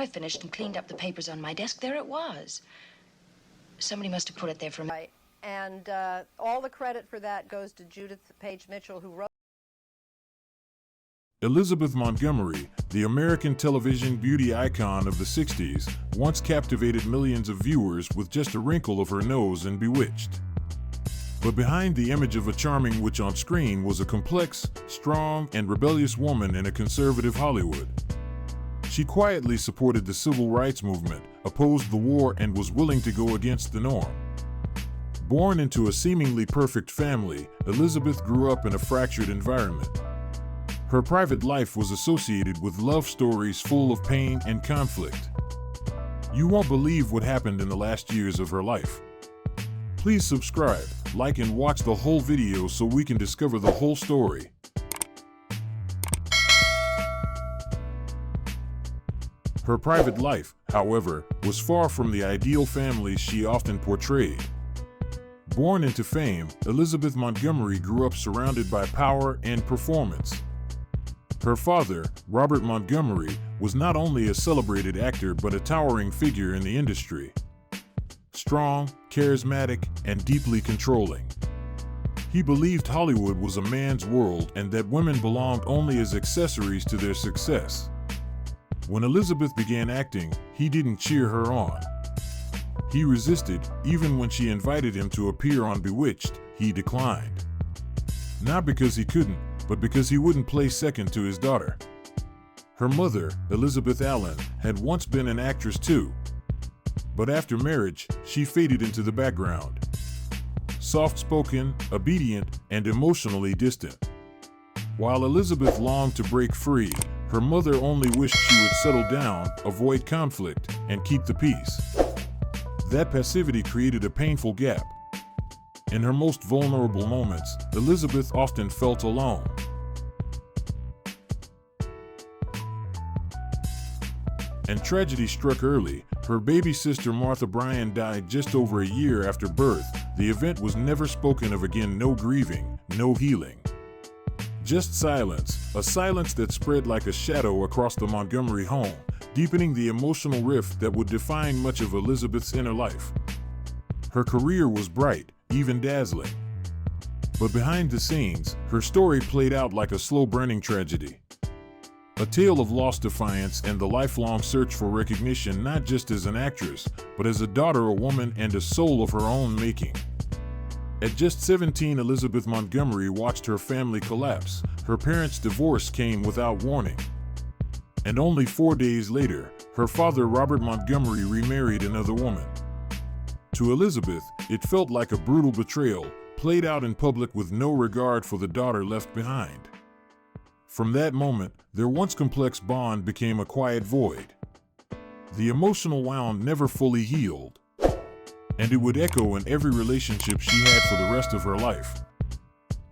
I finished and cleaned up the papers on my desk, there it was. Somebody must have put it there for me. Right. And all the credit for that goes to Judith Page Mitchell, who wrote. Elizabeth Montgomery, the American television beauty icon of the 60s, once captivated millions of viewers with just a wrinkle of her nose in Bewitched. But behind the image of a charming witch on screen was a complex, strong, and rebellious woman in a conservative Hollywood. She quietly supported the civil rights movement, opposed the war, and was willing to go against the norm. Born into a seemingly perfect family, Elizabeth grew up in a fractured environment. Her private life was associated with love stories full of pain and conflict. You won't believe what happened in the last years of her life. Please subscribe, like, and watch the whole video so we can discover the whole story. Her private life, however, was far from the ideal family she often portrayed. Born into fame, Elizabeth Montgomery grew up surrounded by power and performance. Her father, Robert Montgomery, was not only a celebrated actor but a towering figure in the industry. Strong, charismatic, and deeply controlling. He believed Hollywood was a man's world and that women belonged only as accessories to their success. When Elizabeth began acting, he didn't cheer her on. He resisted, even when she invited him to appear on Bewitched, he declined. Not because he couldn't, but because he wouldn't play second to his daughter. Her mother, Elizabeth Allen, had once been an actress too. But after marriage, she faded into the background. Soft-spoken, obedient, and emotionally distant. While Elizabeth longed to break free, her mother only wished she would settle down, avoid conflict, and keep the peace. That passivity created a painful gap. In her most vulnerable moments, Elizabeth often felt alone. And tragedy struck early. Her baby sister Martha Bryan died just over a year after birth. The event was never spoken of again. No grieving, no healing. Just silence, a silence that spread like a shadow across the Montgomery home, deepening the emotional rift that would define much of Elizabeth's inner life. Her career was bright, even dazzling. But behind the scenes, her story played out like a slow-burning tragedy. A tale of lost defiance and the lifelong search for recognition, not just as an actress, but as a daughter, a woman, and a soul of her own making. At just 17, Elizabeth Montgomery watched her family collapse. Her parents' divorce came without warning. And only 4 days later, her father, Robert Montgomery, remarried another woman. To Elizabeth, it felt like a brutal betrayal, played out in public with no regard for the daughter left behind. From that moment, their once complex bond became a quiet void. The emotional wound never fully healed, and it would echo in every relationship she had for the rest of her life.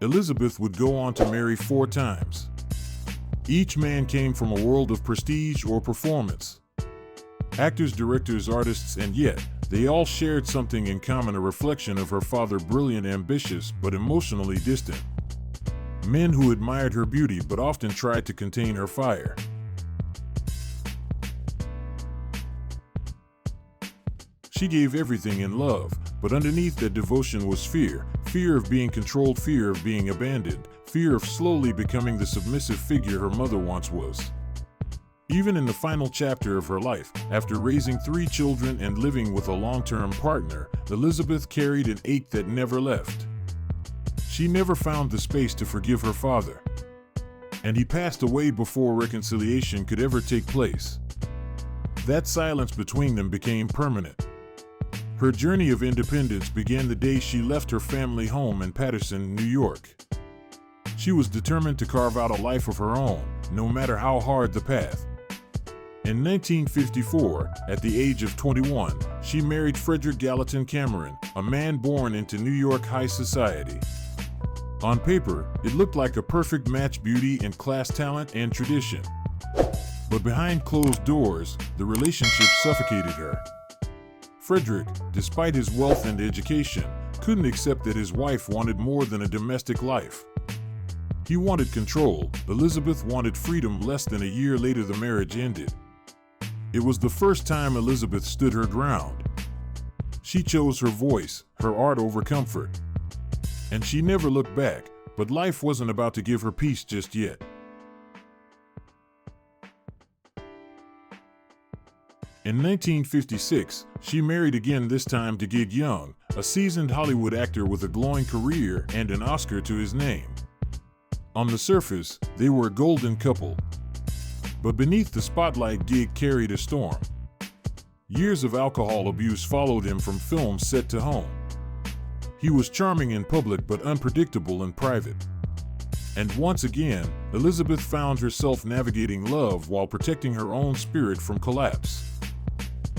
Elizabeth would go on to marry 4 times. Each man came from a world of prestige or performance. Actors, directors, artists, and yet, they all shared something in common, a reflection of her father, brilliant, ambitious, but emotionally distant. Men who admired her beauty but often tried to contain her fire. She gave everything in love, but underneath that devotion was fear. Fear of being controlled, fear of being abandoned, fear of slowly becoming the submissive figure her mother once was. Even in the final chapter of her life, after raising 3 children and living with a long-term partner, Elizabeth carried an ache that never left. She never found the space to forgive her father, and he passed away before reconciliation could ever take place. That silence between them became permanent. Her journey of independence began the day she left her family home in Paterson, New York. She was determined to carve out a life of her own, no matter how hard the path. In 1954, at the age of 21, she married Frederick Gallatin Cameron, a man born into New York high society. On paper, it looked like a perfect match, beauty and class, talent and tradition. But behind closed doors, the relationship suffocated her. Frederick, despite his wealth and education, couldn't accept that his wife wanted more than a domestic life. He wanted control. Elizabeth wanted freedom. Less than a year later, the marriage ended. It was the first time Elizabeth stood her ground. She chose her voice, her art over comfort. And she never looked back, but life wasn't about to give her peace just yet. In 1956, she married again, this time to Gig Young, a seasoned Hollywood actor with a glowing career and an Oscar to his name. On the surface, they were a golden couple. But beneath the spotlight, Gig carried a storm. Years of alcohol abuse followed him from film set to home. He was charming in public but unpredictable in private. And once again, Elizabeth found herself navigating love while protecting her own spirit from collapse.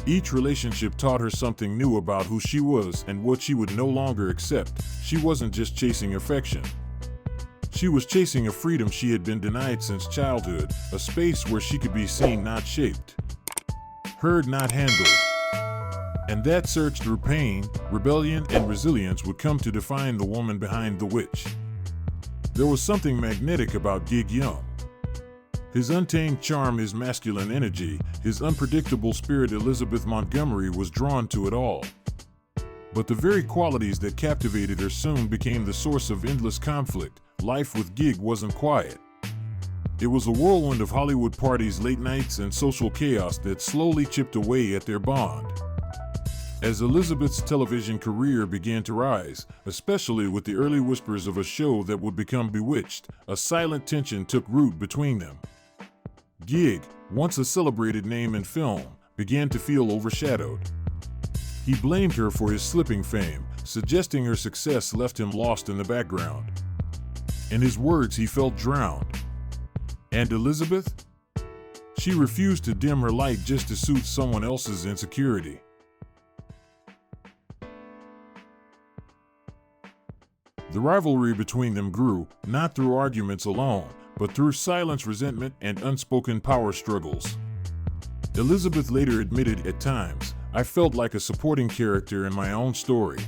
Each relationship taught her something new about who she was and what she would no longer accept. She wasn't just chasing affection. She was chasing a freedom she had been denied since childhood, a space where she could be seen, not shaped. Heard, not handled. And that search through pain, rebellion, and resilience would come to define the woman behind the witch. There was something magnetic about Gig Young. His untamed charm, his masculine energy, his unpredictable spirit. Elizabeth Montgomery was drawn to it all. But the very qualities that captivated her soon became the source of endless conflict. Life with Gig wasn't quiet. It was a whirlwind of Hollywood parties, late nights, and social chaos that slowly chipped away at their bond. As Elizabeth's television career began to rise, especially with the early whispers of a show that would become Bewitched, a silent tension took root between them. Gig, once a celebrated name in film, began to feel overshadowed. He blamed her for his slipping fame, suggesting her success left him lost in the background. In his words, he felt drowned. And Elizabeth? She refused to dim her light just to suit someone else's insecurity. The rivalry between them grew, not through arguments alone, but through silence, resentment, and unspoken power struggles. Elizabeth later admitted, "At times, I felt like a supporting character in my own story."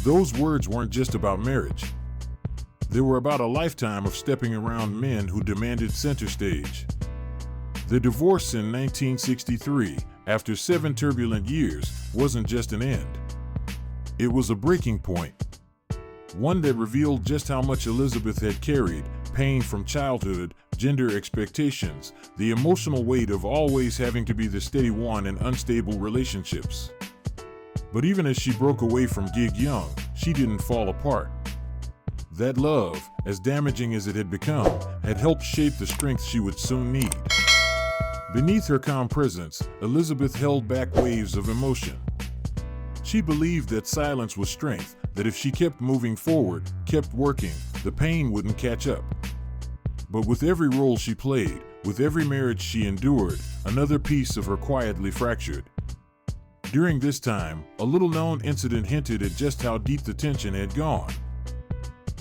Those words weren't just about marriage. They were about a lifetime of stepping around men who demanded center stage. The divorce in 1963, after 7 turbulent years, wasn't just an end. It was a breaking point. One that revealed just how much Elizabeth had carried: pain from childhood, gender expectations, the emotional weight of always having to be the steady one in unstable relationships. But even as she broke away from Gig Young, she didn't fall apart. That love, as damaging as it had become, had helped shape the strength she would soon need. Beneath her calm presence, Elizabeth held back waves of emotion. She believed that silence was strength, that if she kept moving forward, kept working, the pain wouldn't catch up. But with every role she played, with every marriage she endured, another piece of her quietly fractured. During this time, a little-known incident hinted at just how deep the tension had gone.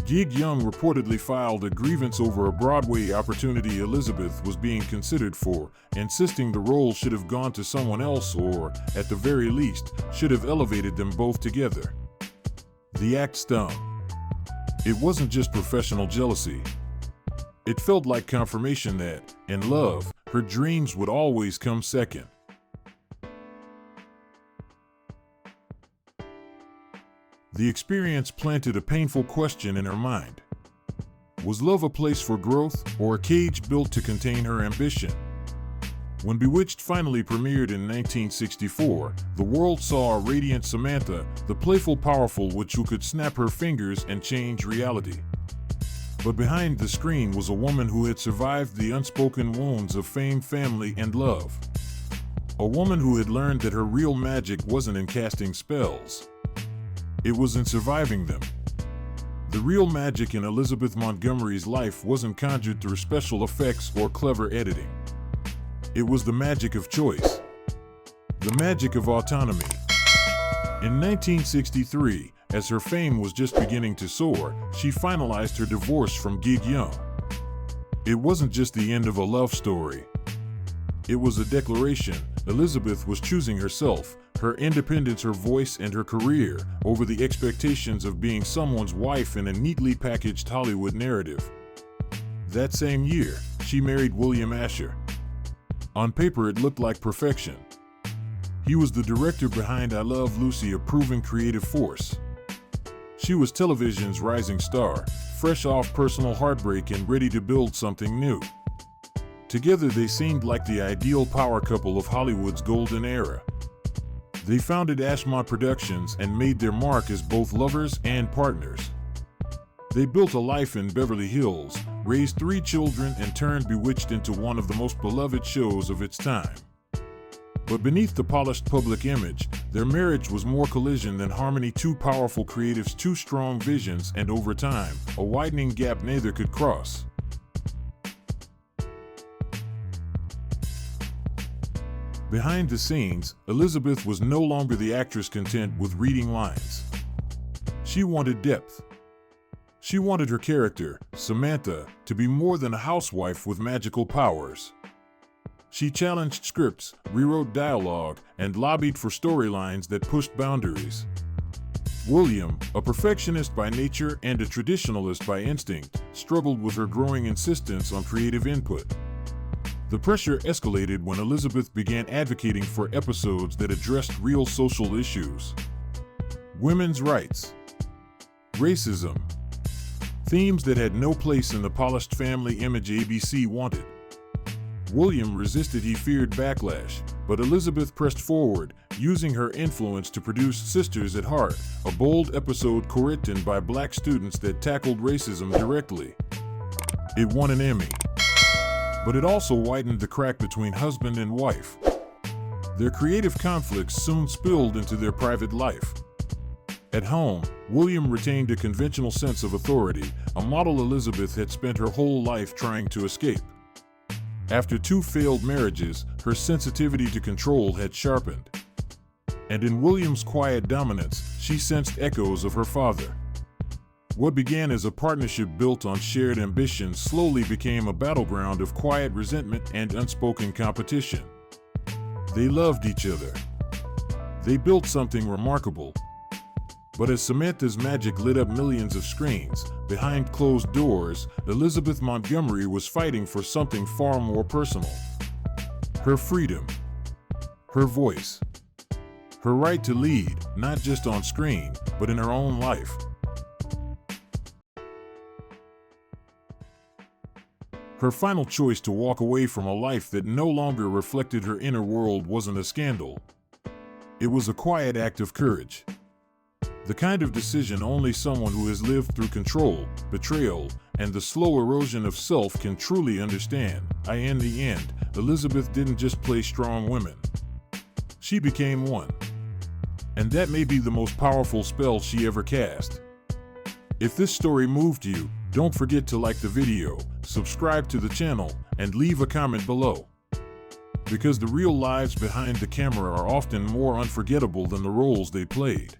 Gig Young reportedly filed a grievance over a Broadway opportunity Elizabeth was being considered for, insisting the role should have gone to someone else or, at the very least, should have elevated them both together. The act stung. It wasn't just professional jealousy. It felt like confirmation that, in love, her dreams would always come second. The experience planted a painful question in her mind. Was love a place for growth, or a cage built to contain her ambition? When Bewitched finally premiered in 1964, the world saw a radiant Samantha, the playful, powerful witch who could snap her fingers and change reality. But behind the screen was a woman who had survived the unspoken wounds of fame, family, and love. A woman who had learned that her real magic wasn't in casting spells. It was in surviving them. The real magic in Elizabeth Montgomery's life wasn't conjured through special effects or clever editing. It was the magic of choice. The magic of autonomy. In 1963, as her fame was just beginning to soar, she finalized her divorce from Gig Young. It wasn't just the end of a love story. It was a declaration. Elizabeth was choosing herself, her independence, her voice, and her career over the expectations of being someone's wife in a neatly packaged Hollywood narrative. That same year, she married William Asher. On paper, it looked like perfection. He was the director behind I Love Lucy, a proven creative force. She was television's rising star, fresh off personal heartbreak and ready to build something new. Together, they seemed like the ideal power couple of Hollywood's golden era. They founded Ashmont Productions and made their mark as both lovers and partners. They built a life in Beverly Hills, raised 3 children, and turned Bewitched into one of the most beloved shows of its time. But beneath the polished public image, their marriage was more collision than harmony. 2 powerful creatives, 2 strong visions, and over time, a widening gap neither could cross. Behind the scenes, Elizabeth was no longer the actress content with reading lines. She wanted depth. She wanted her character, Samantha, to be more than a housewife with magical powers. She challenged scripts, rewrote dialogue, and lobbied for storylines that pushed boundaries. William, a perfectionist by nature and a traditionalist by instinct, struggled with her growing insistence on creative input. The pressure escalated when Elizabeth began advocating for episodes that addressed real social issues. Women's rights, racism, themes that had no place in the polished family image ABC wanted. William resisted. He feared backlash, but Elizabeth pressed forward, using her influence to produce Sisters at Heart, a bold episode co-written by Black students that tackled racism directly. It won an Emmy. But it also widened the crack between husband and wife. Their creative conflicts soon spilled into their private life. At home, William retained a conventional sense of authority, a model Elizabeth had spent her whole life trying to escape. After 2 failed marriages, her sensitivity to control had sharpened. And in William's quiet dominance, she sensed echoes of her father. What began as a partnership built on shared ambition slowly became a battleground of quiet resentment and unspoken competition. They loved each other. They built something remarkable. But as Samantha's magic lit up millions of screens, behind closed doors, Elizabeth Montgomery was fighting for something far more personal. Her freedom. Her voice. Her right to lead, not just on screen, but in her own life. Her final choice to walk away from a life that no longer reflected her inner world wasn't a scandal. It was a quiet act of courage. The kind of decision only someone who has lived through control, betrayal, and the slow erosion of self can truly understand. In the end, Elizabeth didn't just play strong women. She became one. And that may be the most powerful spell she ever cast. If this story moved you, don't forget to like the video, subscribe to the channel, and leave a comment below. Because the real lives behind the camera are often more unforgettable than the roles they played.